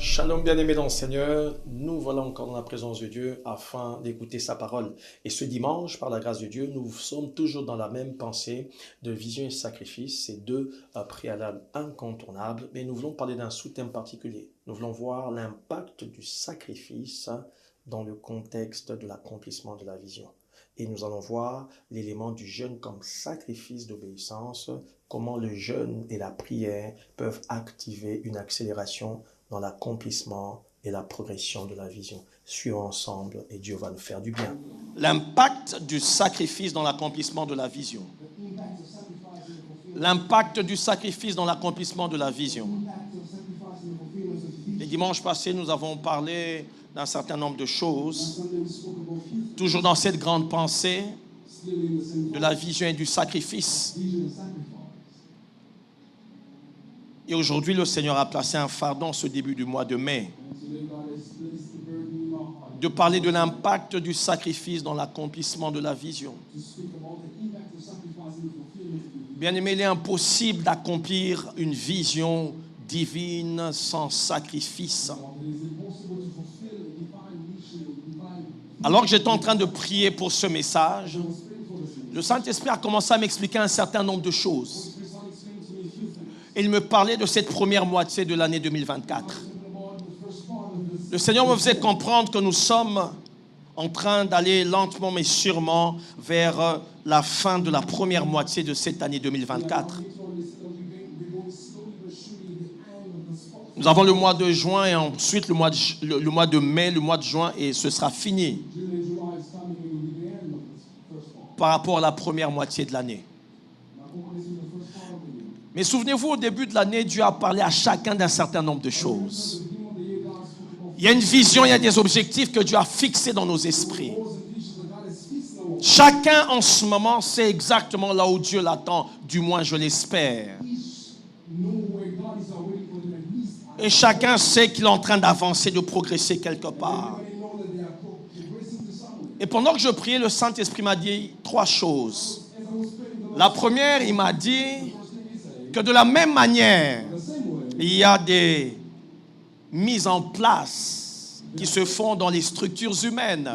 Shalom bien-aimés dans le Seigneur, nous voilà encore dans la présence de Dieu afin d'écouter sa parole. Et ce dimanche, par la grâce de Dieu, nous sommes toujours dans la même pensée de vision et sacrifice, ces deux préalables incontournables, mais nous voulons parler d'un sous-thème particulier. Nous voulons voir l'impact du sacrifice dans le contexte de l'accomplissement de la vision. Et nous allons voir l'élément du jeûne comme sacrifice d'obéissance, comment le jeûne et la prière peuvent activer une accélération dans l'accomplissement et la progression de la vision. Suivons ensemble et Dieu va nous faire du bien. L'impact du sacrifice dans l'accomplissement de la vision. L'impact du sacrifice dans l'accomplissement de la vision. Les dimanches passés, nous avons parlé d'un certain nombre de choses, toujours dans cette grande pensée de la vision et du sacrifice. Et aujourd'hui, le Seigneur a placé un fardeau en ce début du mois de mai, de parler de l'impact du sacrifice dans l'accomplissement de la vision. Bien-aimé, il est impossible d'accomplir une vision divine sans sacrifice. Alors que j'étais en train de prier pour ce message, le Saint-Esprit a commencé à m'expliquer un certain nombre de choses. Il me parlait de cette première moitié de l'année 2024. Le Seigneur me faisait comprendre que nous sommes en train d'aller lentement mais sûrement vers la fin de la première moitié de cette année 2024. Nous avons le mois de juin et ensuite le mois de mai, le mois de juin, et ce sera fini par rapport à la première moitié de l'année. Mais souvenez-vous, au début de l'année, Dieu a parlé à chacun d'un certain nombre de choses. Il y a une vision, il y a des objectifs que Dieu a fixés dans nos esprits. Chacun en ce moment sait exactement là où Dieu l'attend, du moins je l'espère. Et chacun sait qu'il est en train d'avancer, de progresser quelque part. Et pendant que je priais, le Saint-Esprit m'a dit 3 choses. La première, il m'a dit que de la même manière, il y a des mises en place qui se font dans les structures humaines.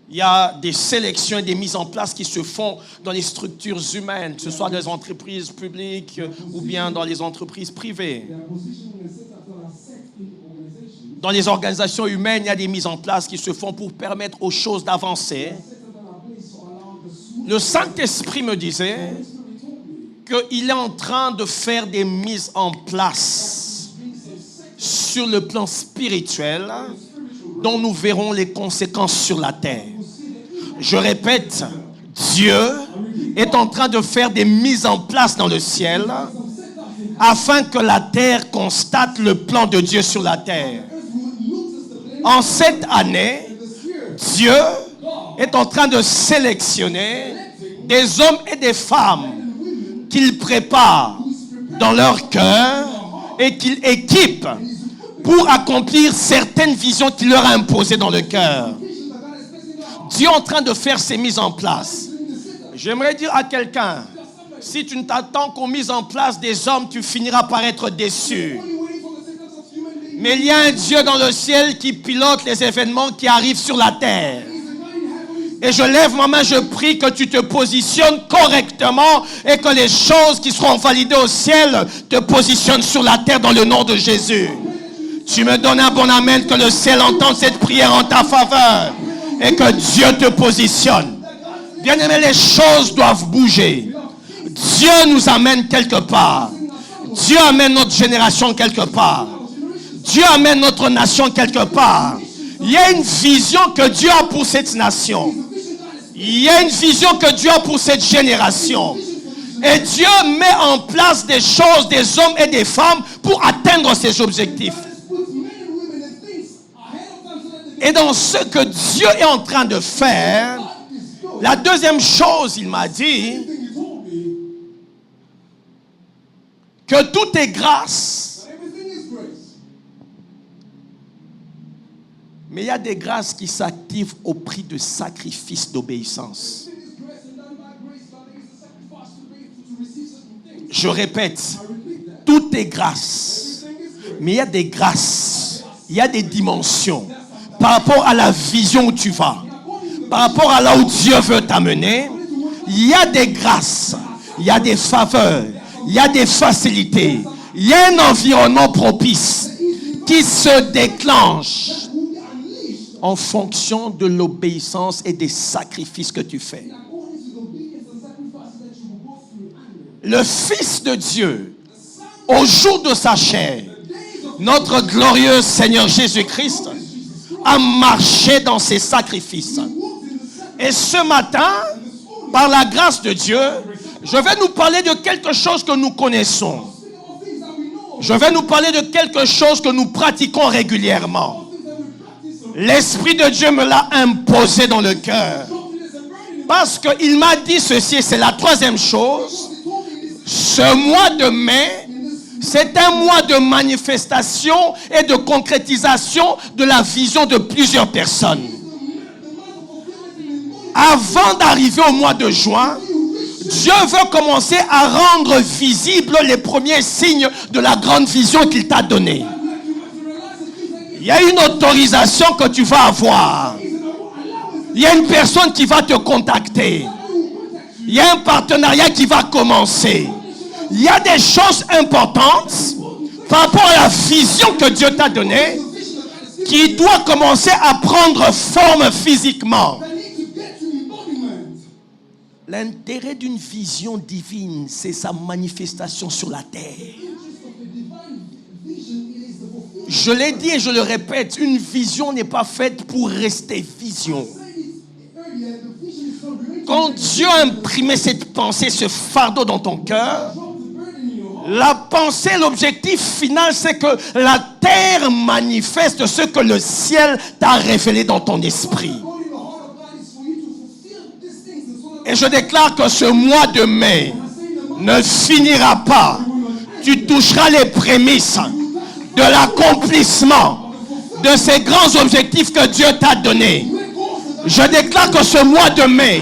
Il y a des sélections et des mises en place qui se font dans les structures humaines, que ce soit dans les entreprises publiques ou bien dans les entreprises privées. Dans les organisations humaines, il y a des mises en place qui se font pour permettre aux choses d'avancer. Le Saint-Esprit me disait qu'il est en train de faire des mises en place sur le plan spirituel dont nous verrons les conséquences sur la terre. Je répète, Dieu est en train de faire des mises en place dans le ciel afin que la terre constate le plan de Dieu sur la terre. En cette année, Dieu est en train de sélectionner des hommes et des femmes qu'il prépare dans leur cœur et qu'il équipe pour accomplir certaines visions qu'il leur a imposées dans le cœur. Dieu est en train de faire ces mises en place. J'aimerais dire à quelqu'un, si tu ne t'attends qu'aux mises en place des hommes, tu finiras par être déçu. Mais il y a un Dieu dans le ciel qui pilote les événements qui arrivent sur la terre. Et je lève ma main, je prie que tu te positionnes correctement et que les choses qui seront validées au ciel te positionnent sur la terre dans le nom de Jésus. Tu me donnes un bon amen, que le ciel entende cette prière en ta faveur et que Dieu te positionne. Bien-aimé, les choses doivent bouger. Dieu nous amène quelque part. Dieu amène notre génération quelque part. Dieu amène notre nation quelque part. Il y a une vision que Dieu a pour cette nation. Il y a une vision que Dieu a pour cette génération. Et Dieu met en place des choses, des hommes et des femmes pour atteindre ces objectifs. Et dans ce que Dieu est en train de faire, la deuxième chose, il m'a dit que tout est grâce. Mais il y a des grâces qui s'activent au prix de sacrifices d'obéissance. Je répète, Tout est grâce. Mais il y a des grâces. Il y a des dimensions. Par rapport à la vision où tu vas. Par rapport à là où Dieu veut t'amener. Il y a des grâces. Il y a des faveurs. Il y a des facilités. Il y a un environnement propice qui se déclenche en fonction de l'obéissance et des sacrifices que tu fais. Le Fils de Dieu, au jour de sa chair, notre glorieux Seigneur Jésus-Christ, a marché dans ses sacrifices. Et ce matin, par la grâce de Dieu, je vais nous parler de quelque chose que nous connaissons. Je vais nous parler de quelque chose que nous pratiquons régulièrement. L'Esprit de Dieu me l'a imposé dans le cœur. Parce qu'il m'a dit ceci, et c'est la troisième chose. Ce mois de mai, c'est un mois de manifestation et de concrétisation de la vision de plusieurs personnes. Avant d'arriver au mois de juin, Dieu veut commencer à rendre visibles les premiers signes de la grande vision qu'il t'a donnée. Il y a une autorisation que tu vas avoir. Il y a une personne qui va te contacter. Il y a un partenariat qui va commencer. Il y a des choses importantes par rapport à la vision que Dieu t'a donnée qui doit commencer à prendre forme physiquement. L'intérêt d'une vision divine, c'est sa manifestation sur la terre. Je l'ai dit et je le répète, une vision n'est pas faite pour rester vision. Quand Dieu a imprimé cette pensée, ce fardeau dans ton cœur, la pensée, l'objectif final, c'est que la terre manifeste ce que le ciel t'a révélé dans ton esprit. Et je déclare que ce mois de mai ne finira pas. Tu toucheras les prémices de l'accomplissement de ces grands objectifs que Dieu t'a donnés. Je déclare que ce mois de mai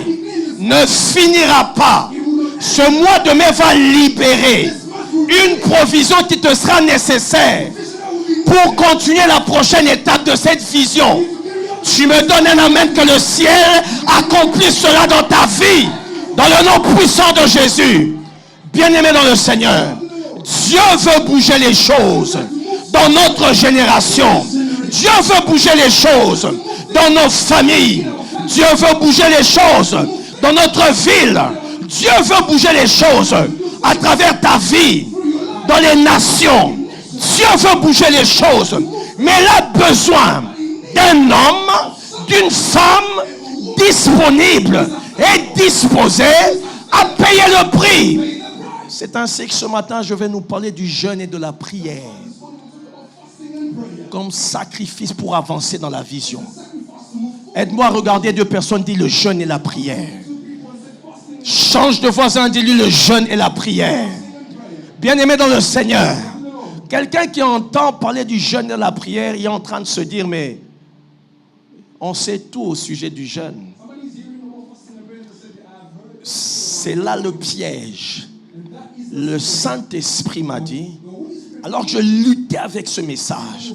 ne finira pas. Ce mois de mai va libérer une provision qui te sera nécessaire pour continuer la prochaine étape de cette vision. Tu me donnes un amen que le ciel accomplisse cela dans ta vie, dans le nom puissant de Jésus. Bien-aimé dans le Seigneur, Dieu veut bouger les choses dans notre génération. Dieu veut bouger les choses dans nos familles. Dieu veut bouger les choses dans notre ville. Dieu veut bouger les choses à travers ta vie, dans les nations. Dieu veut bouger les choses, mais il a besoin d'un homme, d'une femme disponible et disposée à payer le prix. C'est ainsi que ce matin, je vais nous parler du jeûne et de la prière comme sacrifice pour avancer dans la vision. Aide-moi à regarder deux personnes, dis le jeûne et la prière. Change de voisin, dis-lui le jeûne et la prière. Bien-aimé dans le Seigneur, quelqu'un qui entend parler du jeûne et de la prière, il est en train de se dire, mais on sait tout au sujet du jeûne. C'est là le piège. Le Saint-Esprit m'a dit, alors que je luttais avec ce message,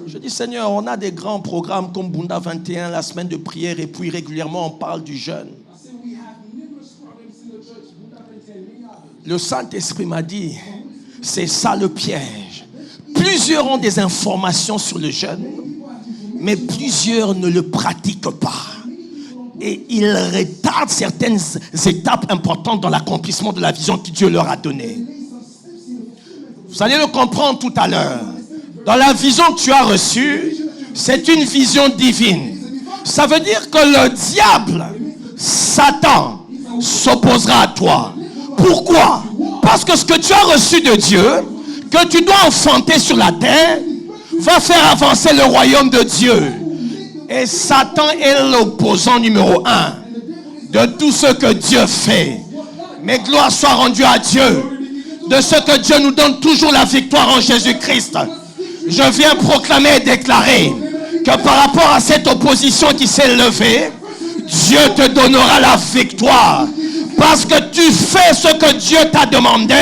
je dis, Seigneur, on a des grands programmes comme Bunda 21, la semaine de prière, et puis régulièrement on parle du jeûne. Le Saint-Esprit m'a dit, c'est ça le piège. Plusieurs ont des informations sur le jeûne, mais plusieurs ne le pratiquent pas. Et ils retardent certaines étapes importantes dans l'accomplissement de la vision que Dieu leur a donnée. Vous allez le comprendre tout à l'heure. Dans la vision que tu as reçue, c'est une vision divine. Ça veut dire que le diable, Satan, s'opposera à toi. Pourquoi? Parce que ce que tu as reçu de Dieu, que tu dois enfanter sur la terre, va faire avancer le royaume de Dieu. Et Satan est l'opposant numéro 1 de tout ce que Dieu fait. Mais gloire soit rendue à Dieu de ce que Dieu nous donne toujours la victoire en Jésus-Christ. Je viens proclamer et déclarer que par rapport à cette opposition qui s'est levée, Dieu te donnera la victoire. Parce que tu fais ce que Dieu t'a demandé,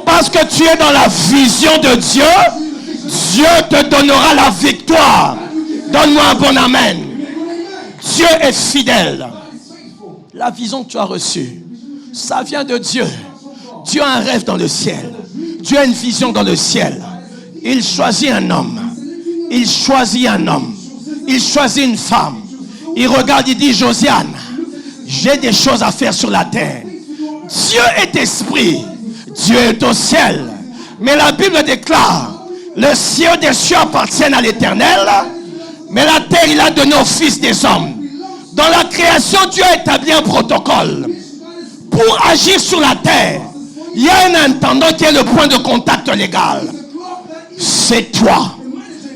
Parce que tu es dans la vision de Dieu, Dieu te donnera la victoire. Donne-moi un bon amen. Dieu est fidèle. La vision que tu as reçue, ça vient de Dieu. Dieu a un rêve dans le ciel. Dieu a une vision dans le ciel. Il choisit un homme. Il choisit un homme. Il choisit une femme. Il regarde, il dit, Josiane, j'ai des choses à faire sur la terre. Dieu est esprit. Dieu est au ciel. Mais la Bible déclare, le ciel des cieux appartiennent à l'Éternel, mais la terre, il a donné au Fils des hommes. Dans la création, Dieu a établi un protocole. Pour agir sur la terre, il y a un intendant qui est le point de contact légal. C'est toi.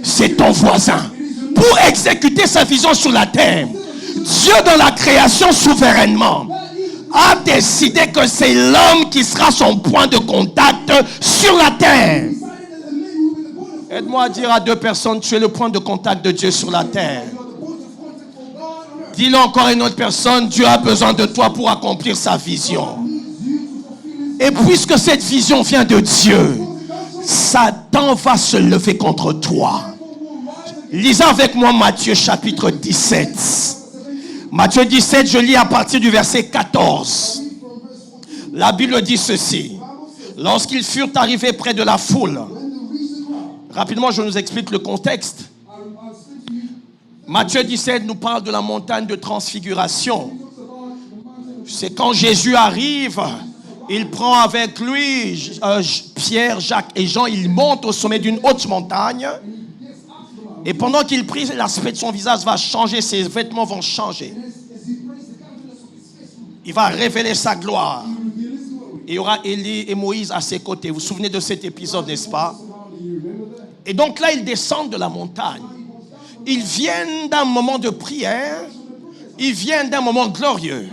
C'est ton voisin. Pour exécuter sa vision sur la terre, Dieu dans la création souverainement a décidé que c'est l'homme qui sera son point de contact sur la terre. Aide-moi à dire à deux personnes, tu es le point de contact de Dieu sur la terre. Dis-le encore à une autre personne, Dieu a besoin de toi pour accomplir sa vision. Et puisque cette vision vient de Dieu, Satan va se lever contre toi. Lisez avec moi Matthieu chapitre 17. Matthieu 17, je lis à partir du verset 14. La Bible dit ceci. Lorsqu'ils furent arrivés près de la foule, rapidement je nous explique le contexte. Matthieu 17 nous parle de la montagne de transfiguration. C'est quand Jésus arrive, il prend avec lui Pierre, Jacques et Jean, ils montent au sommet d'une haute montagne. Et pendant qu'il prie, l'aspect de son visage va changer, ses vêtements vont changer. Il va révéler sa gloire. Et il y aura Élie et Moïse à ses côtés. Vous vous souvenez de cet épisode, n'est-ce pas? Et donc là, ils descendent de la montagne. Ils viennent d'un moment de prière. Ils viennent d'un moment glorieux.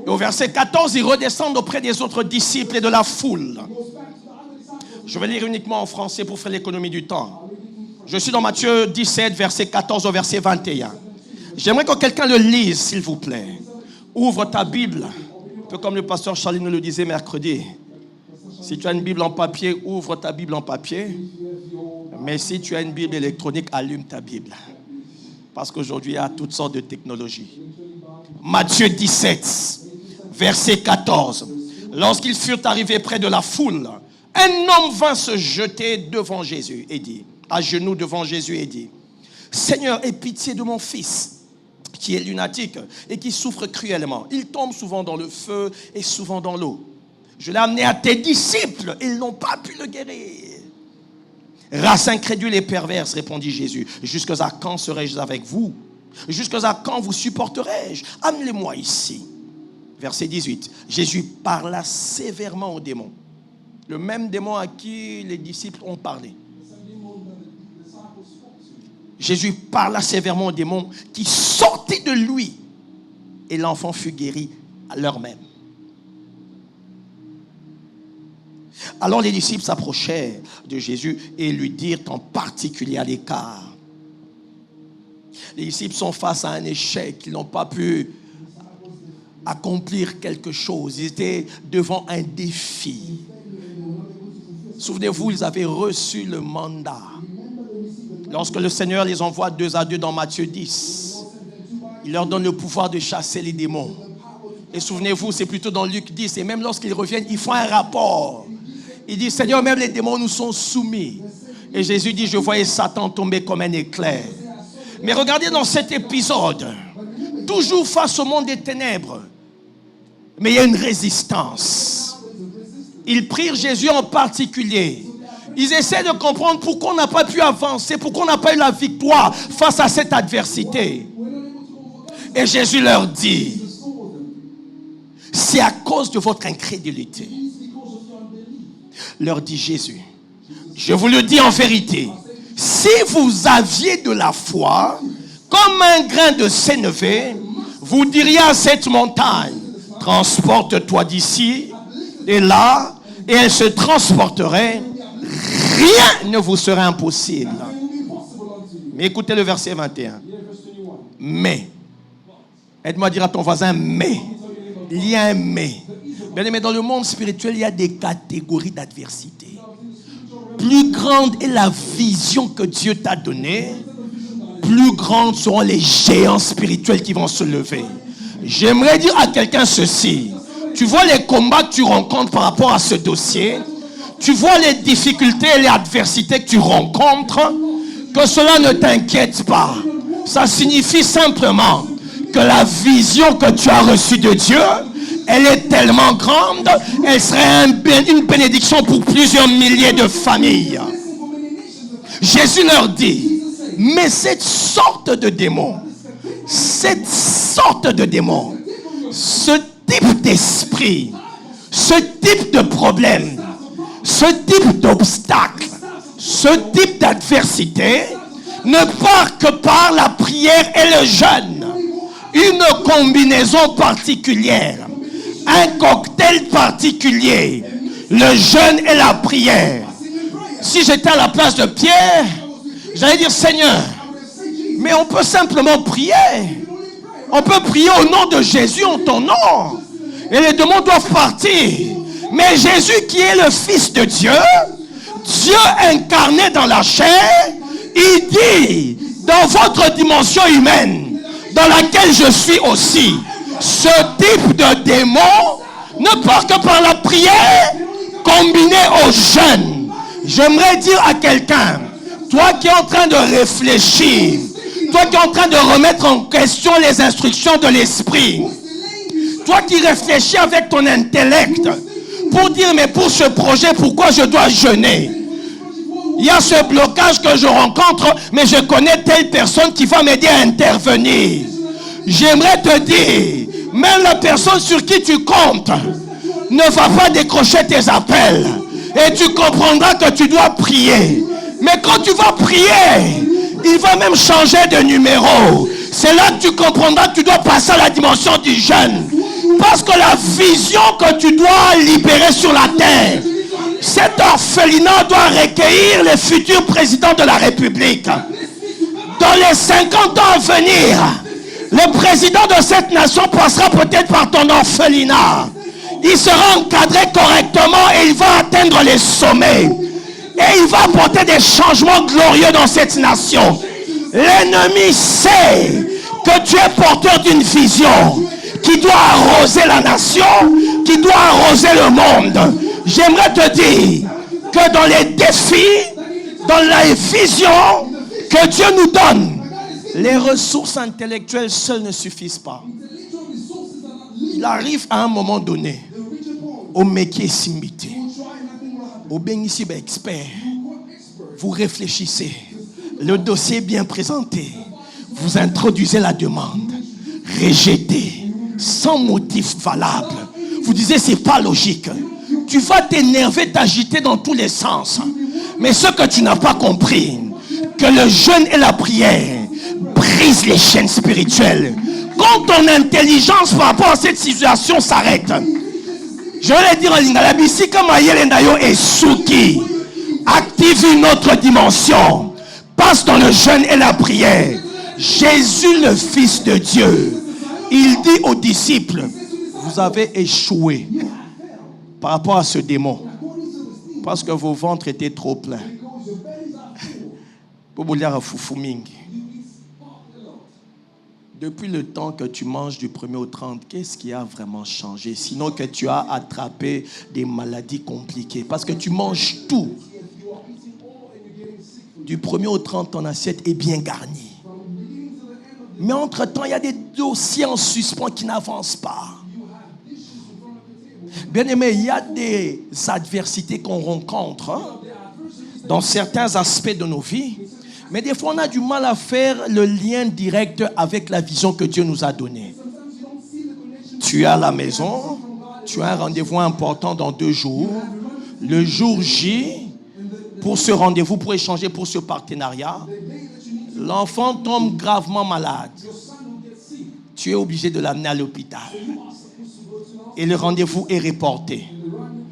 Et au verset 14, ils redescendent auprès des autres disciples et de la foule. Je vais lire uniquement en français pour faire l'économie du temps. Je suis dans Matthieu 17, verset 14 au verset 21. J'aimerais que quelqu'un le lise, s'il vous plaît. Ouvre ta Bible. Un peu comme le pasteur Charlie nous le disait mercredi. Si tu as une Bible en papier, ouvre ta Bible en papier. Mais si tu as une Bible électronique, allume ta Bible. Parce qu'aujourd'hui, il y a toutes sortes de technologies. Matthieu 17, verset 14. Lorsqu'ils furent arrivés près de la foule, un homme vint se jeter devant Jésus et dit, à genoux devant Jésus et dit, Seigneur, aie pitié de mon fils, qui est lunatique et qui souffre cruellement. Il tombe souvent dans le feu et souvent dans l'eau. Je l'ai amené à tes disciples, ils n'ont pas pu le guérir. Race incrédule et perverse, répondit Jésus. Jusqu'à quand serai-je avec vous? Jusqu'à quand vous supporterai-je? Amenez-moi ici. Verset 18. Jésus parla sévèrement au démon. Le même démon à qui les disciples ont parlé. Jésus parla sévèrement au démon qui sortait de lui. Et l'enfant fut guéri à l'heure même. Alors les disciples s'approchèrent de Jésus et lui dirent en particulier à l'écart. Les disciples sont face à un échec. Ils n'ont pas pu accomplir quelque chose. Ils étaient devant un défi. Souvenez-vous, ils avaient reçu le mandat. Lorsque le Seigneur les envoie 2 à 2 dans Matthieu 10, il leur donne le pouvoir de chasser les démons. Et souvenez-vous, c'est plutôt dans Luc 10. Et même lorsqu'ils reviennent, ils font un rapport. Ils disent, Seigneur, même les démons nous sont soumis. Et Jésus dit, je voyais Satan tomber comme un éclair. Mais regardez dans cet épisode, toujours face au monde des ténèbres, mais il y a une résistance. Ils prirent Jésus en particulier. Ils essaient de comprendre pourquoi on n'a pas pu avancer, pourquoi on n'a pas eu la victoire face à cette adversité. Et Jésus leur dit, c'est à cause de votre incrédulité. Leur dit Jésus, je vous le dis en vérité, si vous aviez de la foi, comme un grain de sénévé, vous diriez à cette montagne, transporte-toi d'ici et là, et elle se transporterait, rien ne vous serait impossible. Mais écoutez le verset 21. Mais, aide-moi à dire à ton voisin, mais, il y a un mais. Bien aimé, dans le monde spirituel, il y a des catégories d'adversité. plus grande est la vision que Dieu t'a donnée, plus grands seront les géants spirituels qui vont se lever. J'aimerais dire à quelqu'un ceci. Tu vois les combats que tu rencontres par rapport à ce dossier. Tu vois les difficultés et les adversités que tu rencontres. Que cela ne t'inquiète pas. Ça signifie simplement que la vision que tu as reçue de Dieu, elle est tellement grande, elle serait une bénédiction pour plusieurs milliers de familles. Jésus leur dit, mais cette sorte de démon, ce type d'esprit, ce type de problème, ce type d'obstacle, ce type d'adversité ne part que par la prière et le jeûne. Une combinaison particulière, un cocktail particulier, le jeûne et la prière. Si j'étais à la place de Pierre, j'allais dire, Seigneur, mais on peut simplement prier. On peut prier au nom de Jésus, en ton nom. Et les démons doivent partir. Mais Jésus qui est le Fils de Dieu, Dieu incarné dans la chair, il dit, dans votre dimension humaine, dans laquelle je suis aussi, ce type de démon ne part que par la prière combinée au jeûne. J'aimerais dire à quelqu'un, toi qui es en train de réfléchir, toi qui es en train de remettre en question les instructions de l'esprit, toi qui réfléchis avec ton intellect pour dire, mais pour ce projet, pourquoi je dois jeûner? Il y a ce blocage que je rencontre, mais je connais telle personne qui va m'aider à intervenir. J'aimerais te dire, même la personne sur qui tu comptes ne va pas décrocher tes appels. Et tu comprendras que tu dois prier. Mais quand tu vas prier, il va même changer de numéro. C'est là que tu comprendras que tu dois passer à la dimension du jeûne. Parce que la vision que tu dois libérer sur la terre, cet orphelinat doit recueillir les futurs présidents de la République. Dans les 50 ans à venir, le président de cette nation passera peut-être par ton orphelinat. Il sera encadré correctement et il va atteindre les sommets. Et il va apporter des changements glorieux dans cette nation. L'ennemi sait que tu es porteur d'une vision qui doit arroser la nation, qui doit arroser le monde. J'aimerais te dire que dans les défis, dans les visions que Dieu nous donne, les ressources intellectuelles seules ne suffisent pas. Il arrive à un moment donné, au métier simité, au bénéfice expert, vous réfléchissez, le dossier est bien présenté, vous introduisez la demande, rejetée, sans motif valable. Vous disiez, c'est pas logique. Tu vas t'énerver, t'agiter dans tous les sens. Mais ce que tu n'as pas compris, que le jeûne et la prière brisent les chaînes spirituelles. Quand ton intelligence par rapport à cette situation s'arrête, je vais le dire en lingala, si comme Ayelendayo et Souki active une autre dimension, passe dans le jeûne et la prière. Jésus, le Fils de Dieu, il dit aux disciples, vous avez échoué par rapport à ce démon parce que vos ventres étaient trop pleins. Depuis le temps que tu manges du 1er au 30, qu'est-ce qui a vraiment changé? Sinon que tu as attrapé des maladies compliquées. Parce que tu manges tout. Du 1er au 30, ton assiette est bien garnie. Mais entre-temps, il y a des dossiers en suspens qui n'avancent pas. Bien aimé, il y a des adversités qu'on rencontre dans certains aspects de nos vies. Mais des fois, on a du mal à faire le lien direct avec la vision que Dieu nous a donnée. Tu es à la maison, tu as un rendez-vous important dans 2 jours. Le jour J, pour ce rendez-vous, pour échanger pour ce partenariat, l'enfant tombe gravement malade. Tu es obligé de l'amener à l'hôpital. Et le rendez-vous est reporté.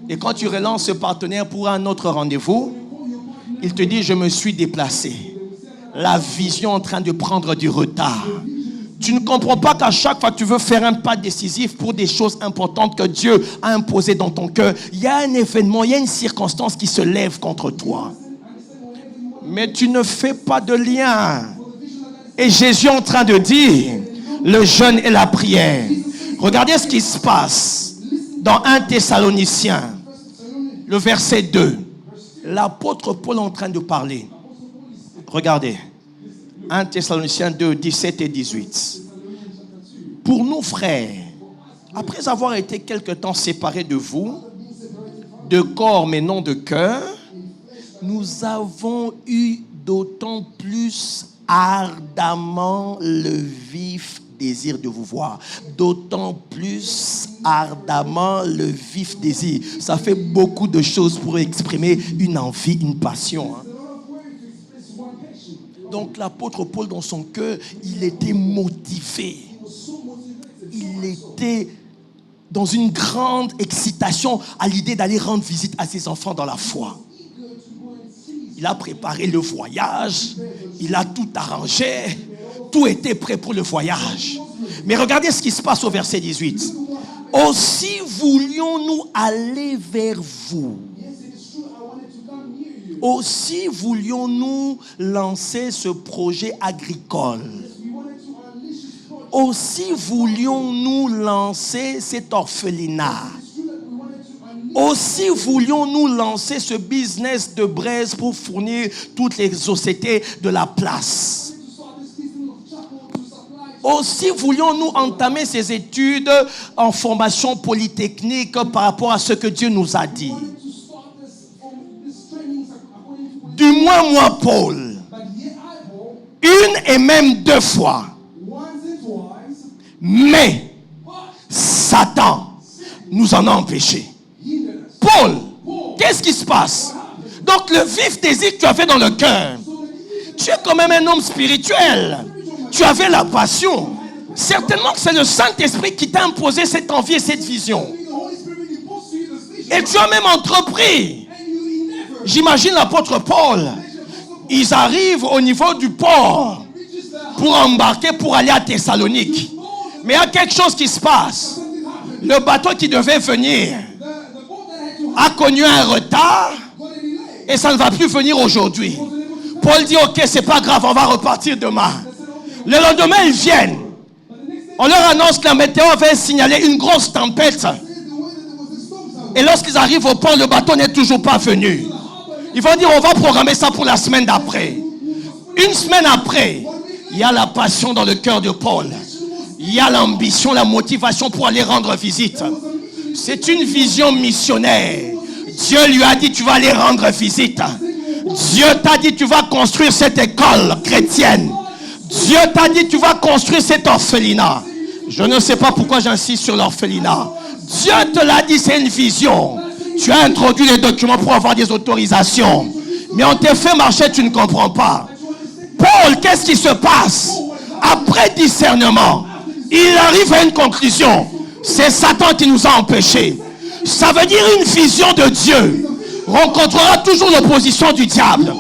Et quand tu relances ce partenaire pour un autre rendez-vous, il te dit, je me suis déplacé. La vision est en train de prendre du retard. Tu ne comprends pas qu'à chaque fois que tu veux faire un pas décisif pour des choses importantes que Dieu a imposées dans ton cœur, il y a un événement, il y a une circonstance qui se lève contre toi. Mais tu ne fais pas de lien. Et Jésus est en train de dire, le jeûne et la prière. Regardez ce qui se passe dans 1 Thessaloniciens, le verset 2. L'apôtre Paul est en train de parler. Regardez. 1 Thessaloniciens 2, 17 et 18. Pour nous, frères, après avoir été quelque temps séparés de vous, de corps mais non de cœur, nous avons eu d'autant plus ardemment le vif désir de vous voir. D'autant plus ardemment le vif désir. Ça fait beaucoup de choses pour exprimer une envie, une passion. Donc l'apôtre Paul, dans son cœur, il était motivé. Il était dans une grande excitation à l'idée d'aller rendre visite à ses enfants dans la foi. Il a préparé le voyage, il a tout arrangé, tout était prêt pour le voyage. Mais regardez ce qui se passe au verset 18. Aussi voulions-nous aller vers vous. Aussi voulions-nous lancer ce projet agricole. Aussi voulions-nous lancer cet orphelinat. Aussi voulions-nous lancer ce business de braise pour fournir toutes les sociétés de la place. Aussi voulions-nous entamer ces études en formation polytechnique par rapport à ce que Dieu nous a dit. Du moins moi, Paul, une et même 2 fois. Mais Satan nous en a empêchés. Paul, qu'est-ce qui se passe? Donc le vif désir que tu avais dans le cœur, tu es quand même un homme spirituel. Tu avais la passion. Certainement que c'est le Saint-Esprit qui t'a imposé cette envie et cette vision. Et tu as même entrepris. J'imagine l'apôtre Paul. Ils arrivent au niveau du port pour embarquer pour aller à Thessalonique. Mais il y a quelque chose qui se passe. Le bateau qui devait venir a connu un retard et ça ne va plus venir aujourd'hui. Paul dit, ok, c'est pas grave, on va repartir demain. Le lendemain, ils viennent. On leur annonce que la météo avait signalé une grosse tempête. Et lorsqu'ils arrivent au port, le bateau n'est toujours pas venu. Ils vont dire, on va programmer ça pour la semaine d'après. Une semaine après, il y a la passion dans le cœur de Paul. Il y a l'ambition, la motivation pour aller rendre visite. C'est une vision missionnaire. Dieu lui a dit, tu vas aller rendre visite. Dieu t'a dit, tu vas construire cette école chrétienne. Dieu t'a dit, tu vas construire cet orphelinat. Je ne sais pas pourquoi j'insiste sur l'orphelinat. Dieu te l'a dit, c'est une vision. Tu as introduit les documents pour avoir des autorisations. Mais on t'a fait marcher, tu ne comprends pas. Paul, qu'est-ce qui se passe? Après discernement, il arrive à une conclusion. C'est Satan qui nous a empêchés. Ça veut dire une vision de Dieu rencontrera toujours l'opposition du diable.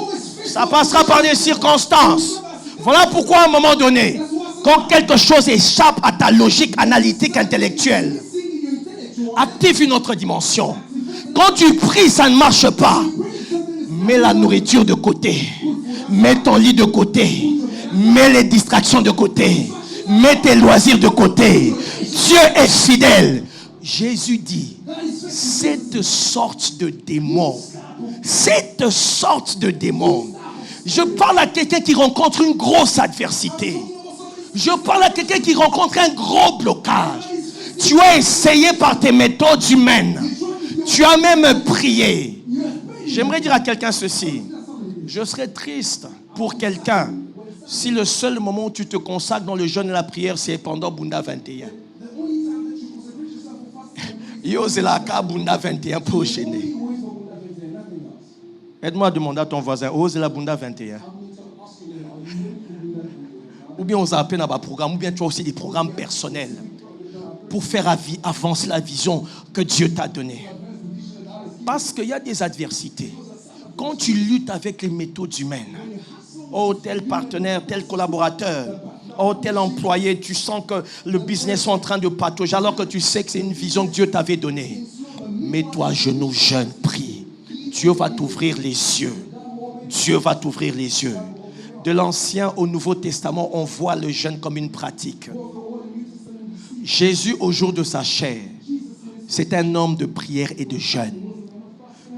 Ça passera par des circonstances. Voilà pourquoi à un moment donné, quand quelque chose échappe à ta logique analytique intellectuelle, active une autre dimension. Quand tu pries, ça ne marche pas. Mets la nourriture de côté. Mets ton lit de côté. Mets les distractions de côté. Mets tes loisirs de côté. Dieu est fidèle. Jésus dit, cette sorte de démon, je parle à quelqu'un qui rencontre une grosse adversité. Je parle à quelqu'un qui rencontre un gros blocage. Tu as essayé par tes méthodes humaines. Tu as même prié. J'aimerais dire à quelqu'un ceci. Je serais triste pour quelqu'un si le seul moment où tu te consacres dans le jeûne et la prière, c'est pendant Bunda 21. Yo, c'est la cas Bunda 21 pour gêner. Aide-moi à demander à ton voisin, oh, c'est la Bunda 21. Ou bien on s'appelle dans un programme, ou bien tu as aussi des programmes personnels pour faire avancer la vision que Dieu t'a donnée. Parce qu'il y a des adversités. Quand tu luttes avec les méthodes humaines, oh, tel partenaire, tel collaborateur, Oh, tel employé, tu sens que le business est en train de patauger alors que tu sais que c'est une vision que Dieu t'avait donnée. Mets-toi à genoux, jeune, prie. Dieu va t'ouvrir les yeux. Dieu va t'ouvrir les yeux. De l'Ancien au Nouveau Testament, on voit le jeûne comme une pratique. Jésus, au jour de sa chair, c'est un homme de prière et de jeûne.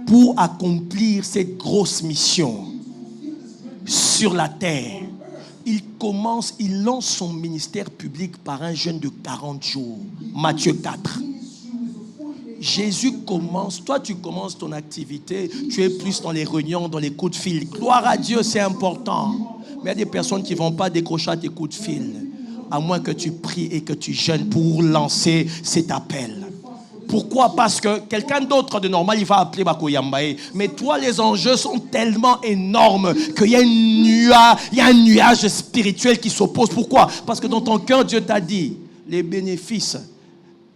Pour accomplir cette grosse mission sur la terre, il lance son ministère public par un jeûne de 40 jours. Matthieu 4. Jésus commence, toi tu commences ton activité, tu es plus dans les réunions, dans les coups de fil. Gloire à Dieu, c'est important. Mais il y a des personnes qui ne vont pas décrocher tes coups de fil, à moins que tu pries et que tu jeûnes pour lancer cet appel. Pourquoi? Parce que quelqu'un d'autre de normal, il va appeler Bakoyambaye. Mais toi, les enjeux sont tellement énormes qu'il y a un nuage spirituel qui s'oppose. Pourquoi? Parce que dans ton cœur, Dieu t'a dit, les bénéfices,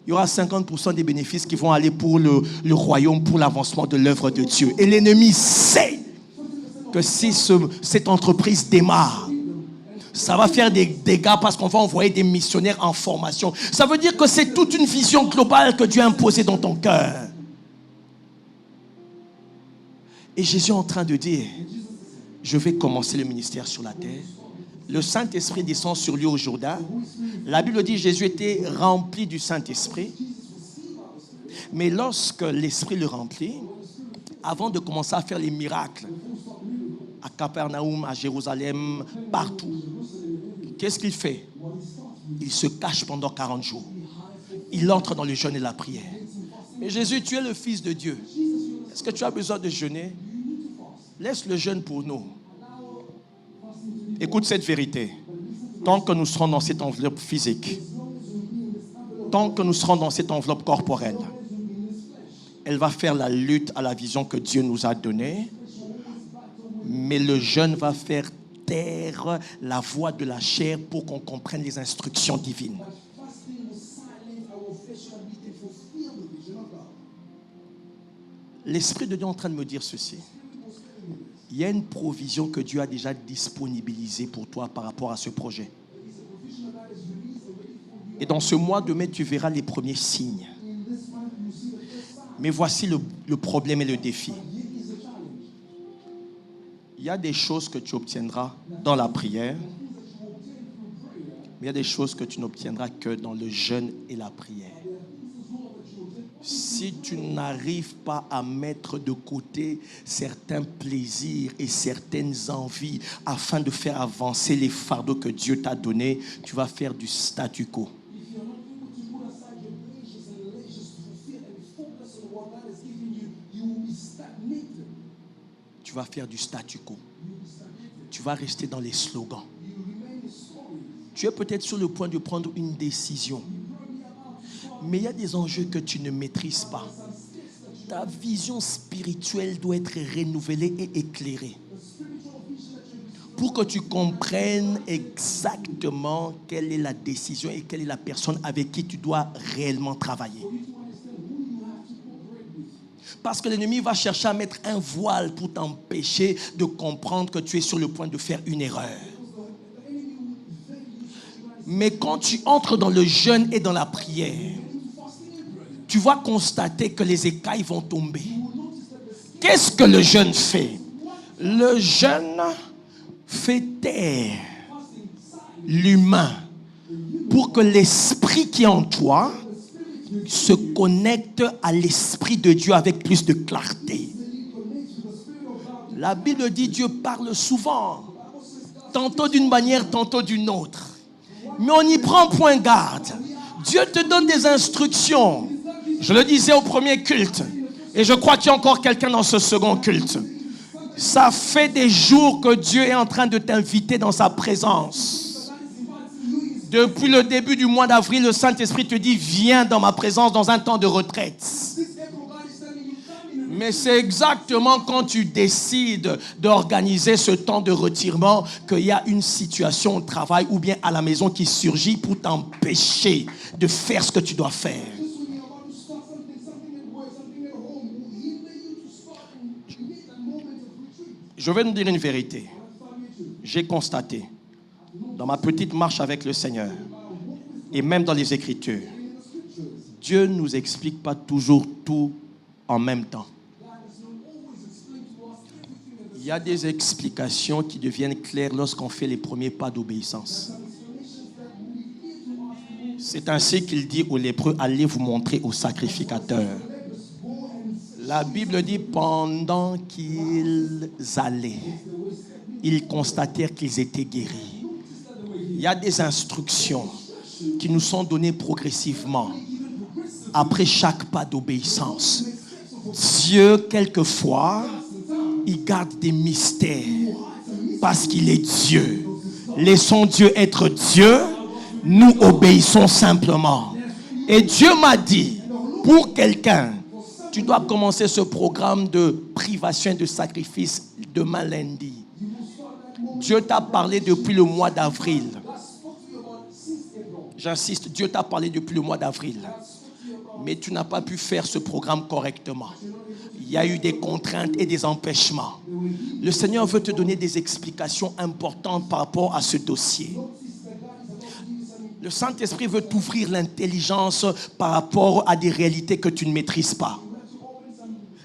il y aura 50% des bénéfices qui vont aller pour le royaume, pour l'avancement de l'œuvre de Dieu. Et l'ennemi sait que si cette entreprise démarre, ça va faire des dégâts parce qu'on va envoyer des missionnaires en formation. Ça veut dire que c'est toute une vision globale que Dieu a imposée dans ton cœur. Et Jésus est en train de dire, je vais commencer le ministère sur la terre. Le Saint-Esprit descend sur lui au Jourdain. La Bible dit que Jésus était rempli du Saint-Esprit. Mais lorsque l'Esprit le remplit, avant de commencer à faire les miracles, à Capernaum, à Jérusalem, partout, qu'est-ce qu'il fait? Il se cache pendant 40 jours. Il entre dans le jeûne et la prière. Mais Jésus, tu es le Fils de Dieu. Est-ce que tu as besoin de jeûner? Laisse le jeûne pour nous. Écoute cette vérité. Tant que nous serons dans cette enveloppe physique, tant que nous serons dans cette enveloppe corporelle, elle va faire la lutte à la vision que Dieu nous a donnée. Mais le jeûne va faire taire la voix de la chair pour qu'on comprenne les instructions divines. L'Esprit de Dieu est en train de me dire ceci. Il y a une provision que Dieu a déjà disponibilisée pour toi par rapport à ce projet. Et dans ce mois de mai, tu verras les premiers signes. Mais voici le problème et le défi. Il y a des choses que tu obtiendras dans la prière, mais il y a des choses que tu n'obtiendras que dans le jeûne et la prière. Si tu n'arrives pas à mettre de côté certains plaisirs et certaines envies afin de faire avancer les fardeaux que Dieu t'a donnés, tu vas faire du statu quo. Tu vas faire du statu quo. Tu vas rester dans les slogans. Tu es peut-être sur le point de prendre une décision. Mais il y a des enjeux que tu ne maîtrises pas. Ta vision spirituelle doit être renouvelée et éclairée. Pour que tu comprennes exactement quelle est la décision et quelle est la personne avec qui tu dois réellement travailler. Parce que l'ennemi va chercher à mettre un voile pour t'empêcher de comprendre que tu es sur le point de faire une erreur. Mais quand tu entres dans le jeûne et dans la prière, tu vas constater que les écailles vont tomber. Qu'est-ce que le jeûne fait? Le jeûne fait taire l'humain pour que l'esprit qui est en toi se connecte à l'Esprit de Dieu avec plus de clarté. La Bible dit Dieu parle souvent, tantôt d'une manière, tantôt d'une autre. Mais on n'y prend point garde. Dieu te donne des instructions. Je le disais au premier culte, et je crois qu'il y a encore quelqu'un dans ce second culte. Ça fait des jours que Dieu est en train de t'inviter dans sa présence. Depuis le début du mois d'avril, le Saint-Esprit te dit, viens dans ma présence dans un temps de retraite. Mais c'est exactement quand tu décides d'organiser ce temps de retirement qu'il y a une situation au travail ou bien à la maison qui surgit pour t'empêcher de faire ce que tu dois faire. Je vais nous dire une vérité. J'ai constaté dans ma petite marche avec le Seigneur, et même dans les Écritures, Dieu ne nous explique pas toujours tout en même temps. Il y a des explications qui deviennent claires lorsqu'on fait les premiers pas d'obéissance. C'est ainsi qu'il dit aux lépreux, allez vous montrer au sacrificateur. La Bible dit, pendant qu'ils allaient, ils constatèrent qu'ils étaient guéris. Il y a des instructions qui nous sont données progressivement après chaque pas d'obéissance. Dieu, quelquefois, il garde des mystères parce qu'il est Dieu. Laissons Dieu être Dieu, nous obéissons simplement. Et Dieu m'a dit, pour quelqu'un, tu dois commencer ce programme de privation et de sacrifice demain lundi. Dieu t'a parlé depuis le mois d'avril. J'insiste, Dieu t'a parlé depuis le mois d'avril. Mais tu n'as pas pu faire ce programme correctement. Il y a eu des contraintes et des empêchements. Le Seigneur veut te donner des explications importantes par rapport à ce dossier. Le Saint-Esprit veut t'ouvrir l'intelligence par rapport à des réalités que tu ne maîtrises pas.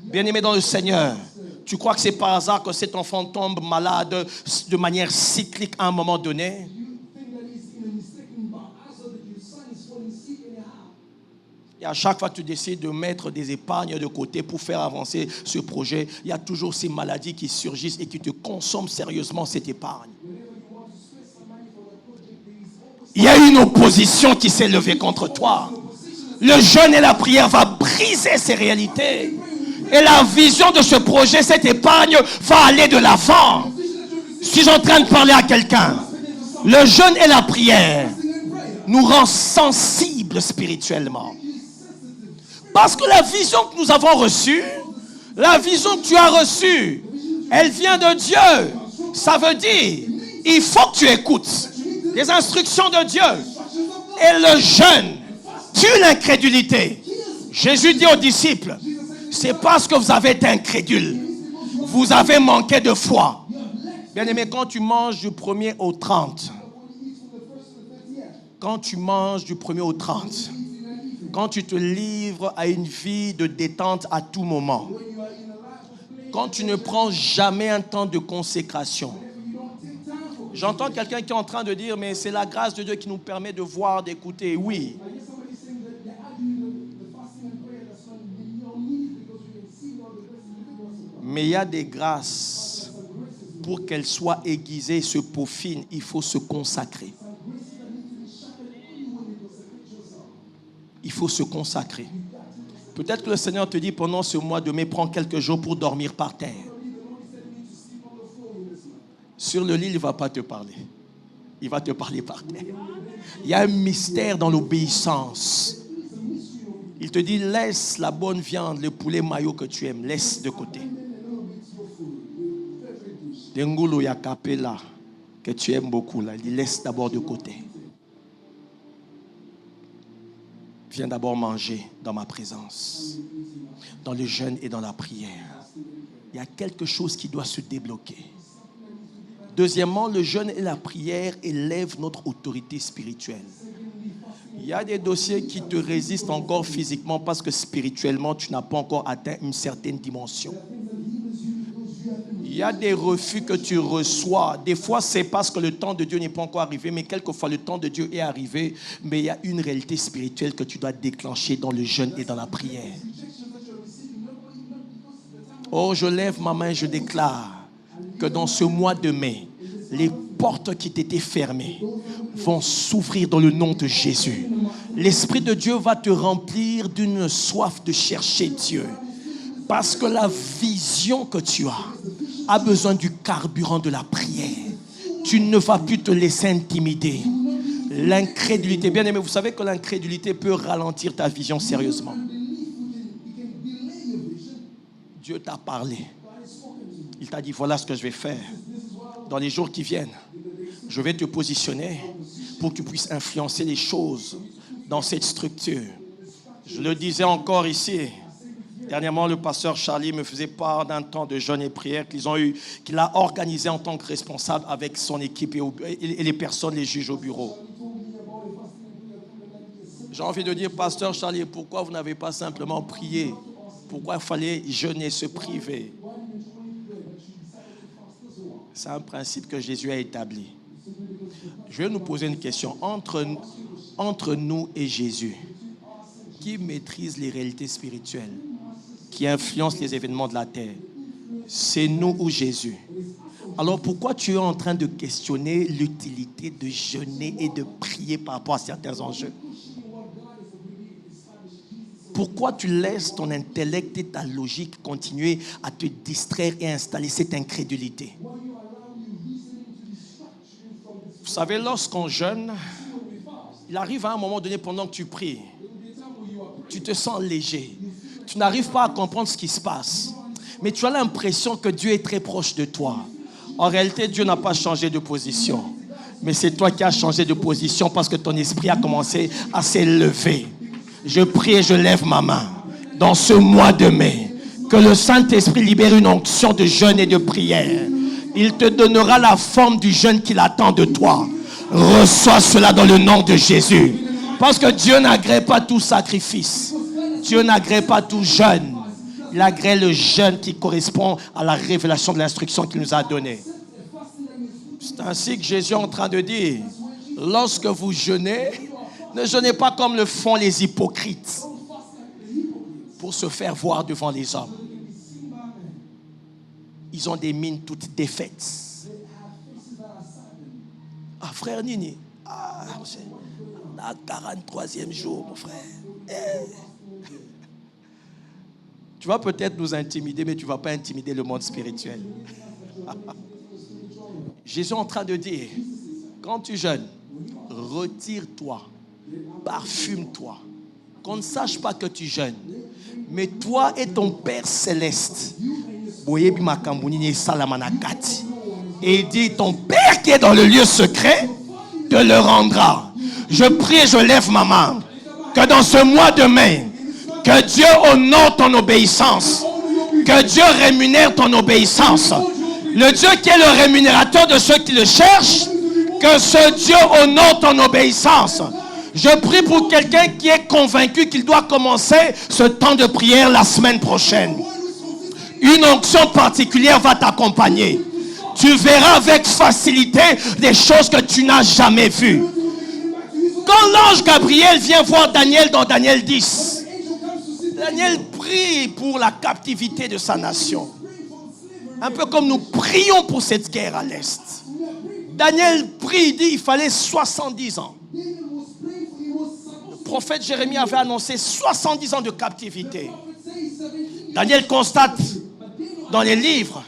Bien-aimé dans le Seigneur, tu crois que c'est par hasard que cet enfant tombe malade de manière cyclique à un moment donné? Et à chaque fois que tu décides de mettre des épargnes de côté pour faire avancer ce projet, il y a toujours ces maladies qui surgissent et qui te consomment sérieusement cette épargne. Il y a une opposition qui s'est levée contre toi. Le jeûne et la prière va briser ces réalités. Et la vision de ce projet, cette épargne, va aller de l'avant. Suis-je en train de parler à quelqu'un? Le jeûne et la prière nous rend sensibles spirituellement. Parce que la vision que nous avons reçue, la vision que tu as reçue, elle vient de Dieu. Ça veut dire, il faut que tu écoutes les instructions de Dieu. Et le jeûne tue l'incrédulité. Jésus dit aux disciples, c'est parce que vous avez été incrédules. Vous avez manqué de foi. Bien-aimé, quand tu manges du 1er au 30, quand tu manges du 1er au 30, quand tu te livres à une vie de détente à tout moment, quand tu ne prends jamais un temps de consécration. J'entends quelqu'un qui est en train de dire, mais c'est la grâce de Dieu qui nous permet de voir, d'écouter. Oui. Mais il y a des grâces, pour qu'elles soient aiguisées, se peaufinent, il faut se consacrer. Il faut se consacrer. Peut-être que le Seigneur te dit pendant ce mois de mai, prends quelques jours pour dormir par terre. Sur le lit, il ne va pas te parler. Il va te parler par terre. Il y a un mystère dans l'obéissance. Il te dit, laisse la bonne viande, le poulet mayo que tu aimes, laisse de côté. L'engoulo yakapé là, que tu aimes beaucoup, là, il dit, laisse d'abord de côté. Viens d'abord manger dans ma présence, dans le jeûne et dans la prière. Il y a quelque chose qui doit se débloquer. Deuxièmement, le jeûne et la prière élèvent notre autorité spirituelle. Il y a des dossiers qui te résistent encore physiquement parce que spirituellement, tu n'as pas encore atteint une certaine dimension. Il y a des refus que tu reçois. Des fois, c'est parce que le temps de Dieu n'est pas encore arrivé, mais quelquefois, le temps de Dieu est arrivé. Mais il y a une réalité spirituelle que tu dois déclencher dans le jeûne et dans la prière. Oh, je lève ma main et je déclare que dans ce mois de mai, les portes qui t'étaient fermées vont s'ouvrir dans le nom de Jésus. L'Esprit de Dieu va te remplir d'une soif de chercher Dieu. Parce que la vision que tu as a besoin du carburant de la prière. Tu ne vas plus te laisser intimider. L'incrédulité, bien aimé, vous savez que l'incrédulité peut ralentir ta vision sérieusement. Dieu t'a parlé. Il t'a dit, voilà ce que je vais faire. Dans les jours qui viennent, je vais te positionner pour que tu puisses influencer les choses dans cette structure. Je le disais encore ici, Dernièrement, le pasteur Charlie me faisait part d'un temps de jeûne et prière qu'il a organisé en tant que responsable avec son équipe et les personnes, les juges au bureau. J'ai envie de dire, pasteur Charlie, pourquoi vous n'avez pas simplement prié? Pourquoi il fallait jeûner, se priver? C'est un principe que Jésus a établi. Je vais nous poser une question. Entre nous et Jésus, qui maîtrise les réalités spirituelles, qui influencent les événements de la terre? C'est nous ou Jésus? Alors pourquoi tu es en train de questionner l'utilité de jeûner et de prier par rapport à certains enjeux? Pourquoi tu laisses ton intellect et ta logique continuer à te distraire et installer cette incrédulité? Vous savez, lorsqu'on jeûne, il arrive à un moment donné pendant que tu pries, tu te sens léger. Tu n'arrives pas à comprendre ce qui se passe. Mais tu as l'impression que Dieu est très proche de toi. En réalité, Dieu n'a pas changé de position. Mais c'est toi qui as changé de position parce que ton esprit a commencé à s'élever. Je prie et je lève ma main dans ce mois de mai. Que le Saint-Esprit libère une onction de jeûne et de prière. Il te donnera la forme du jeûne qu'il attend de toi. Reçois cela dans le nom de Jésus. Parce que Dieu n'agrée pas tout sacrifice. Dieu n'agrée pas tout jeûne. Il agrée le jeûne qui correspond à la révélation de l'instruction qu'il nous a donnée. C'est ainsi que Jésus est en train de dire, lorsque vous jeûnez, ne jeûnez pas comme le font les hypocrites pour se faire voir devant les hommes. Ils ont des mines toutes défaites. Ah, frère Nini, c'est le 43e jour, mon frère. Tu vas peut-être nous intimider, mais tu ne vas pas intimider le monde spirituel. Jésus est en train de dire, quand tu jeûnes, retire-toi, parfume-toi, qu'on ne sache pas que tu jeûnes. Mais toi et ton Père céleste, et il dit, ton Père qui est dans le lieu secret te le rendra. Je prie et je lève ma main, que dans ce mois de mai, que Dieu honore ton obéissance, que Dieu rémunère ton obéissance. Le Dieu qui est le rémunérateur de ceux qui le cherchent, que ce Dieu honore ton obéissance. Je prie pour quelqu'un qui est convaincu qu'il doit commencer ce temps de prière la semaine prochaine. Une onction particulière va t'accompagner. Tu verras avec facilité des choses que tu n'as jamais vues. Quand l'ange Gabriel vient voir Daniel dans Daniel 10, Daniel prie pour la captivité de sa nation. Un peu comme nous prions pour cette guerre à l'Est. Daniel prie, il dit qu'il fallait 70 ans. Le prophète Jérémie avait annoncé 70 ans de captivité. Daniel constate dans les livres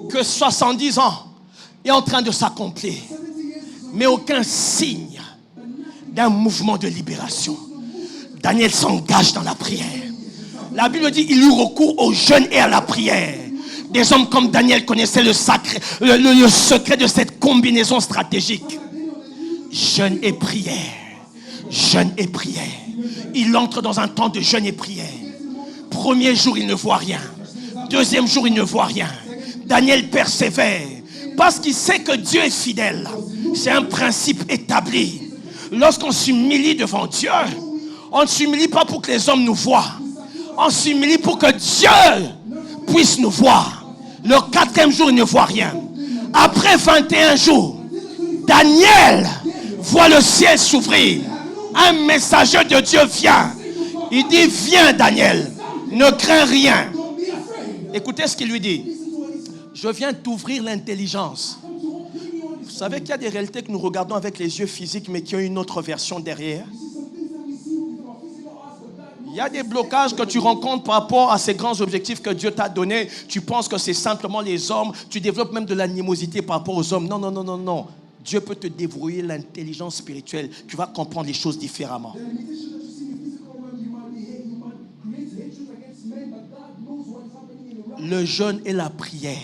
que 70 ans est en train de s'accomplir. Mais aucun signe d'un mouvement de libération. Daniel s'engage dans la prière. La Bible dit qu'il eut recours au jeûne et à la prière. Des hommes comme Daniel connaissaient le secret de cette combinaison stratégique. Jeûne et prière. Jeûne et prière. Il entre dans un temps de jeûne et prière. Premier jour, il ne voit rien. Deuxième jour, il ne voit rien. Daniel persévère parce qu'il sait que Dieu est fidèle. C'est un principe établi. Lorsqu'on s'humilie devant Dieu, on ne s'humilie pas pour que les hommes nous voient. On s'humilie pour que Dieu puisse nous voir. Le 4e jour, il ne voit rien. Après 21 jours, Daniel voit le ciel s'ouvrir. Un messager de Dieu vient. Il dit, viens Daniel, ne crains rien. Écoutez ce qu'il lui dit. Je viens t'ouvrir l'intelligence. Vous savez qu'il y a des réalités que nous regardons avec les yeux physiques, mais qui ont une autre version derrière. Il y a des blocages que tu rencontres par rapport à ces grands objectifs que Dieu t'a donnés. Tu penses que c'est simplement les hommes. Tu développes même de l'animosité par rapport aux hommes. Non, non, non, non, non. Dieu peut te déverrouiller l'intelligence spirituelle. Tu vas comprendre les choses différemment. Le jeûne et la prière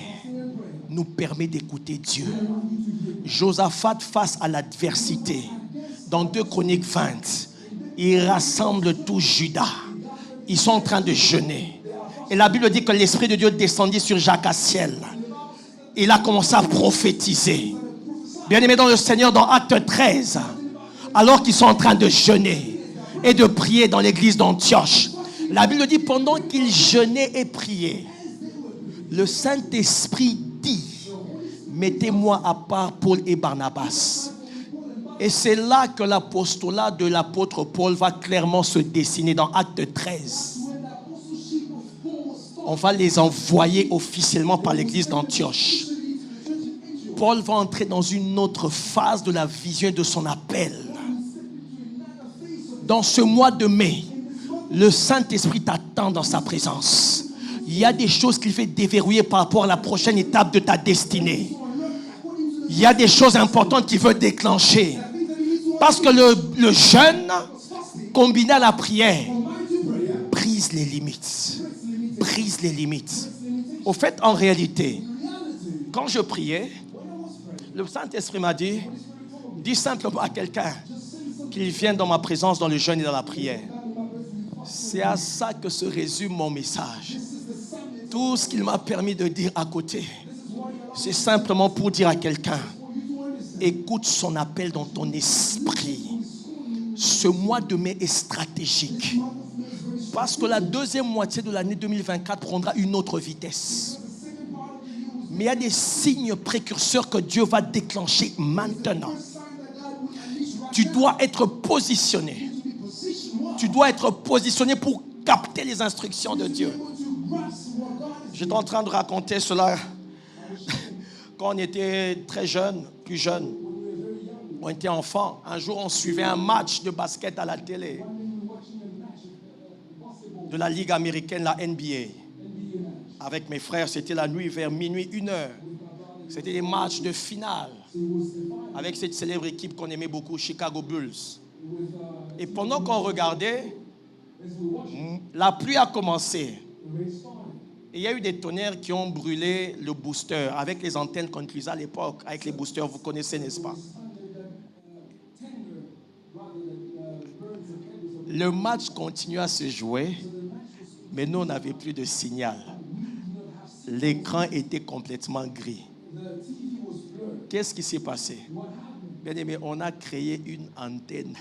nous permet d'écouter Dieu. Josaphat face à l'adversité. Dans 2 Chroniques 20, il rassemble tout Juda. Ils sont en train de jeûner. Et la Bible dit que l'Esprit de Dieu descendit sur Jacques à ciel. Il a commencé à prophétiser. Bien-aimés dans le Seigneur, dans Acte 13, alors qu'ils sont en train de jeûner et de prier dans l'église d'Antioche, la Bible dit, pendant qu'ils jeûnaient et priaient, le Saint-Esprit dit, mettez-moi à part Paul et Barnabas. Et c'est là que l'apostolat de l'apôtre Paul va clairement se dessiner dans Acte 13. On va les envoyer officiellement par l'église d'Antioche. Paul va entrer dans une autre phase de la vision de son appel. Dans ce mois de mai, le Saint-Esprit t'attend dans sa présence. Il y a des choses qu'il fait déverrouiller par rapport à la prochaine étape de ta destinée. Il y a des choses importantes qu'il veut déclencher. Parce que le jeûne, combiné à la prière, brise les limites. Brise les limites. Au fait, en réalité, quand je priais, le Saint-Esprit m'a dit, dis simplement à quelqu'un qu'il vienne dans ma présence dans le jeûne et dans la prière. C'est à ça que se résume mon message. Tout ce qu'il m'a permis de dire à côté, c'est simplement pour dire à quelqu'un, écoute son appel dans ton esprit. Ce mois de mai est stratégique. Parce que la deuxième moitié de l'année 2024 prendra une autre vitesse. Mais il y a des signes précurseurs que Dieu va déclencher maintenant. Tu dois être positionné. Tu dois être positionné pour capter les instructions de Dieu. J'étais en train de raconter cela quand on était très jeune, plus jeune. On était enfant. Un jour, on suivait un match de basket à la télé. De la Ligue américaine, la NBA. Avec mes frères, c'était la nuit vers minuit, 1h. C'était des matchs de finale. Avec cette célèbre équipe qu'on aimait beaucoup, Chicago Bulls. Et pendant qu'on regardait, la pluie a commencé. Et il y a eu des tonnerres qui ont brûlé le booster avec les antennes qu'on utilisait à l'époque. Avec les boosters, vous connaissez, n'est-ce pas? Le match continuait à se jouer, mais nous, on n'avait plus de signal. L'écran était complètement gris. Qu'est-ce qui s'est passé? Bien aimé, on a créé une antenne.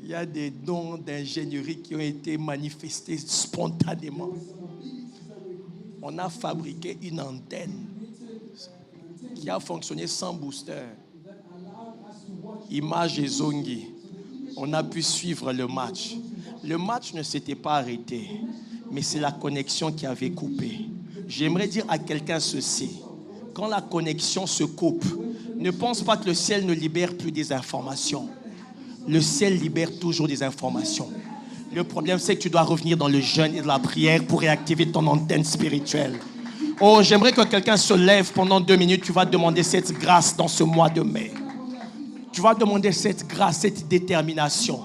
Il y a des dons d'ingénierie qui ont été manifestés spontanément. On a fabriqué une antenne qui a fonctionné sans booster. Image et zongi. On a pu suivre le match. Le match ne s'était pas arrêté, mais c'est la connexion qui avait coupé. J'aimerais dire à quelqu'un ceci. Quand la connexion se coupe, ne pense pas que le ciel ne libère plus des informations. Le ciel libère toujours des informations. Le problème, c'est que tu dois revenir dans le jeûne et la prière pour réactiver ton antenne spirituelle. Oh, j'aimerais que quelqu'un se lève pendant 2 minutes. Tu vas demander cette grâce dans ce mois de mai. Tu vas demander cette grâce, cette détermination.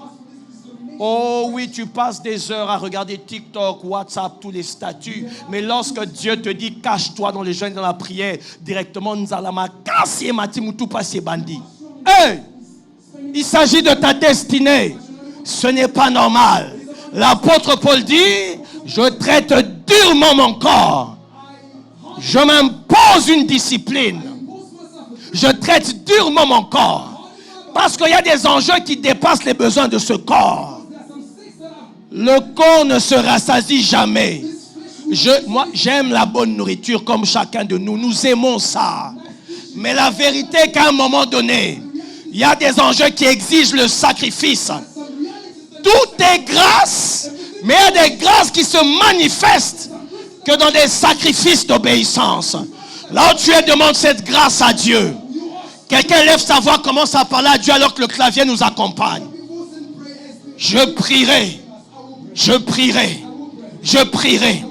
Oh oui, tu passes des heures à regarder TikTok, WhatsApp, tous les statuts. Mais lorsque Dieu te dit, cache-toi dans le jeûne et dans la prière, directement, Nzalama, Kassie Matimutu Passie Bandi. Hey! Il s'agit de ta destinée. Ce n'est pas normal. L'apôtre Paul dit, je traite durement mon corps. Je m'impose une discipline. Je traite durement mon corps. Parce qu'il y a des enjeux qui dépassent les besoins de ce corps. Le corps ne se rassasie jamais. Moi, j'aime la bonne nourriture comme chacun de nous. Nous aimons ça. Mais la vérité est qu'à un moment donné, il y a des enjeux qui exigent le sacrifice. Tout est grâce, mais il y a des grâces qui se manifestent que dans des sacrifices d'obéissance. Là où tu es, demande cette grâce à Dieu. Quelqu'un lève sa voix, commence à parler à Dieu alors que le clavier nous accompagne. Je prierai, je prierai, je prierai,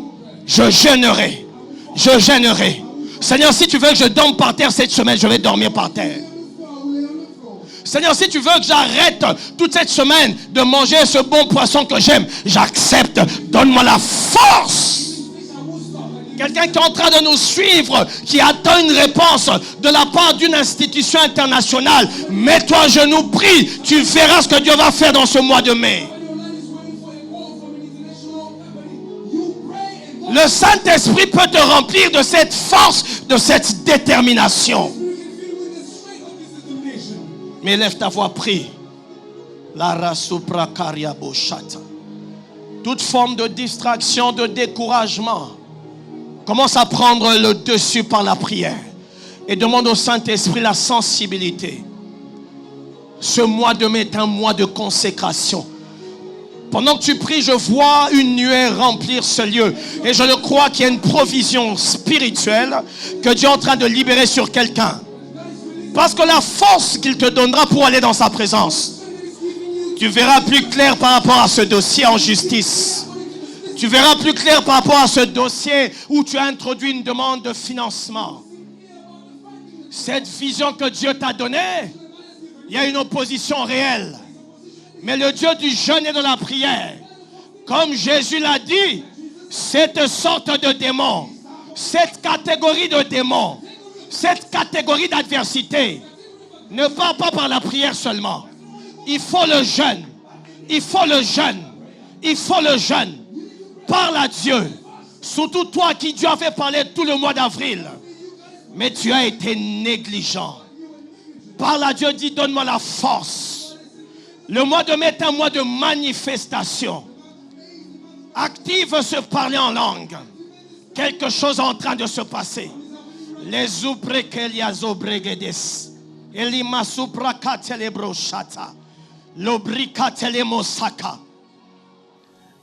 je jeûnerai, je jeûnerai. Seigneur, si tu veux que je dorme par terre cette semaine, je vais dormir par terre. Seigneur, si tu veux que j'arrête toute cette semaine de manger ce bon poisson que j'aime, j'accepte. Donne-moi la force. Quelqu'un qui est en train de nous suivre, qui attend une réponse de la part d'une institution internationale, mets-toi à genoux, prie. Tu verras ce que Dieu va faire dans ce mois de mai. Le Saint-Esprit peut te remplir de cette force, de cette détermination. Mais lève ta voix, prie. Toute forme de distraction, de découragement, commence à prendre le dessus par la prière. Et demande au Saint-Esprit la sensibilité. Ce mois de mai est un mois de consécration. Pendant que tu pries, je vois une nuée remplir ce lieu. Et je le crois qu'il y a une provision spirituelle que Dieu est en train de libérer sur quelqu'un. Parce que la force qu'il te donnera pour aller dans sa présence, tu verras plus clair par rapport à ce dossier en justice. Tu verras plus clair par rapport à ce dossier où tu as introduit une demande de financement. Cette vision que Dieu t'a donnée, il y a une opposition réelle. Mais le Dieu du jeûne et de la prière, comme Jésus l'a dit, cette sorte de démon, cette catégorie de démons, cette catégorie d'adversité, ne part pas par la prière seulement. Il faut le jeûne. Il faut le jeûne. Il faut le jeûne. Parle à Dieu. Surtout toi qui Dieu a fait parler tout le mois d'avril. Mais tu as été négligent. Parle à Dieu, dis donne-moi la force. Le mois de mai est un mois de manifestation. Active ce parler en langue. Quelque chose est en train de se passer. Les ubrekeliazo bregedes. Elima suprakatelebroshata. Lobrikatelemosaka.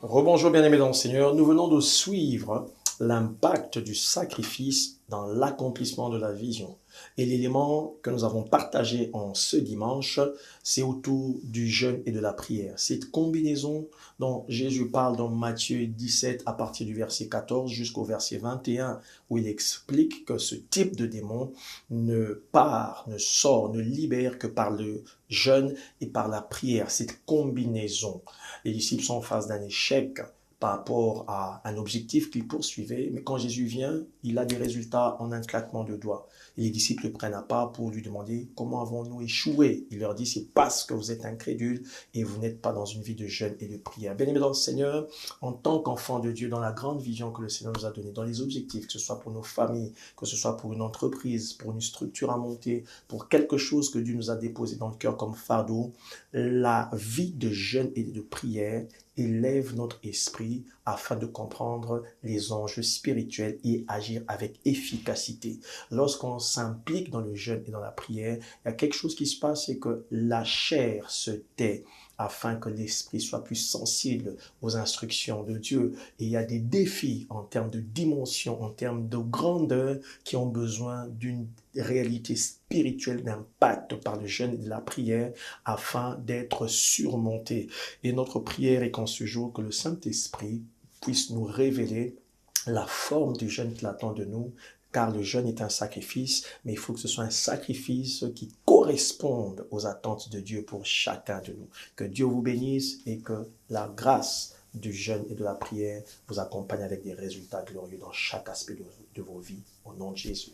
Rebonjour bien-aimés dans le Seigneur, nous venons de suivre l'impact du sacrifice dans l'accomplissement de la vision. Et l'élément que nous avons partagé en ce dimanche, c'est autour du jeûne et de la prière. Cette combinaison dont Jésus parle dans Matthieu 17 à partir du verset 14 jusqu'au verset 21, où il explique que ce type de démon ne part, ne sort, ne libère que par le jeûne et par la prière. Cette combinaison. Les disciples sont en face d'un échec par rapport à un objectif qu'ils poursuivaient, mais quand Jésus vient, il a des résultats en un claquement de doigts. Et les disciples le prennent à part pour lui demander comment avons-nous échoué. Il leur dit c'est parce que vous êtes incrédules et vous n'êtes pas dans une vie de jeûne et de prière. Bien-aimés dans le Seigneur, en tant qu'enfants de Dieu, dans la grande vision que le Seigneur nous a donnée, dans les objectifs, que ce soit pour nos familles, que ce soit pour une entreprise, pour une structure à monter, pour quelque chose que Dieu nous a déposé dans le cœur comme fardeau, la vie de jeûne et de prière élève notre esprit afin de comprendre les enjeux spirituels et agir avec efficacité. Lorsqu'on s'implique dans le jeûne et dans la prière, il y a quelque chose qui se passe, c'est que la chair se tait afin que l'esprit soit plus sensible aux instructions de Dieu. Et il y a des défis en termes de dimension, en termes de grandeur, qui ont besoin d'une réalité spirituelle, d'impact par le jeûne et de la prière, afin d'être surmontés. Et notre prière est qu'en ce jour, que le Saint-Esprit puisse nous révéler la forme du jeûne qu'il attend de nous, car le jeûne est un sacrifice, mais il faut que ce soit un sacrifice qui corresponde aux attentes de Dieu pour chacun de nous. Que Dieu vous bénisse et que la grâce du jeûne et de la prière vous accompagne avec des résultats glorieux dans chaque aspect de vos vies. Au nom de Jésus.